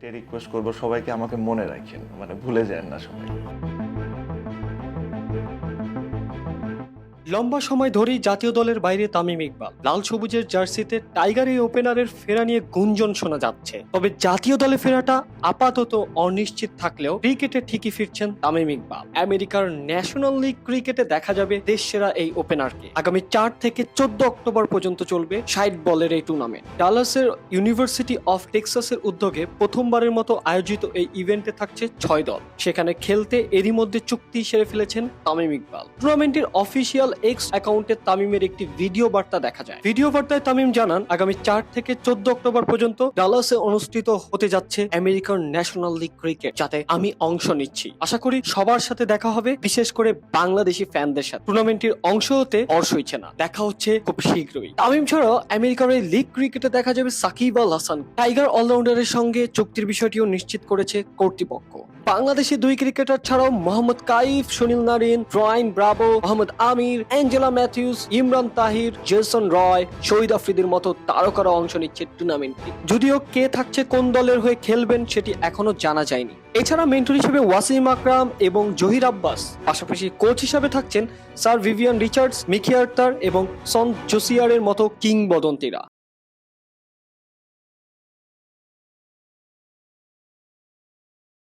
Request করবো সবাইকে আমাকে মনে রাখেন, মানে ভুলে যান না সবাই। লম্বা সময় ধরেই জাতীয় দলের বাইরে তামিম ইকবাল। লাল সবুজের জার্সিতে টাইগার এই ওপেনারের ফেরা নিয়ে গুঞ্জন শোনা যাচ্ছে। তবে জাতীয় দলে ফেরাটা আপাতত অনিশ্চিত থাকলেও ক্রিকেটে ঠিকই ফিরছেন তামিম ইকবাল। আমেরিকার ন্যাশনাল লিগ ক্রিকেটে দেখা যাবে দেশসেরা এই ওপেনারকে। আগামী 4 থেকে 14 অক্টোবর পর্যন্ত চলবে 60 বলের এই টুর্নামেন্ট। ডালাসের ইউনিভার্সিটি অফ টেক্সাসের উদ্যোগে প্রথমবারের মতো আয়োজিত এই ইভেন্টে থাকছে 6 দল। সেখানে খেলতে এরই মধ্যে চুক্তি সেরে ফেলেছেন তামিম ইকবাল। টুর্নামেন্টের অফিসিয়াল এক্স অ্যাকাউন্টে তামিমের একটি ভিডিও বার্তা দেখা যায়। ভিডিও বার্তায় তামিম জানান, আগামী 4 থেকে 14 অক্টোবর পর্যন্ত ডালাসে অনুষ্ঠিত হতে যাচ্ছে আমেরিকান ন্যাশনাল লিগ ক্রিকেট, যাতে আমি অংশ নিচ্ছি। আশা করি সবার সাথে দেখা হবে, বিশেষ করে বাংলাদেশি ফ্যানদের সাথে। টুর্নামেন্টের অংশ হতে অর্শ হচ্ছে না, দেখা হচ্ছে খুব শীঘ্রই। তামিম ছাড়াও আমেরিকার এই লিগ ক্রিকেটে দেখা যাবে সাকিব আল হাসান। টাইগার অলরাউন্ডারের সঙ্গে চুক্তির বিষয়টিও নিশ্চিত করেছে কর্তৃপক্ষ। বাংলাদেশি 2 ক্রিকেটার ছাড়াও Mohammad Kaif, Sunil Narine, Brian Bravo, Mohammad Amir, Angelo Mathews, Imran Tahir, Jason Roy, Shahid আফ্রিদির মতো তারকারা অংশ নিচ্ছে টুর্নামেন্টে। যদিও কে থাকছে, কোন দলের হয়ে খেলবেন সেটি এখনো জানা যায়নি। এছাড়া মেন্টর হিসেবে ওয়াসিম আকরাম এবং জহির আব্বাস, পাশাপাশি কোচ হিসেবে থাকছেন sir Vivian Richards, Mickey Arthur এবং সন জোসিয়ারের মতো কিংবদন্তিরা।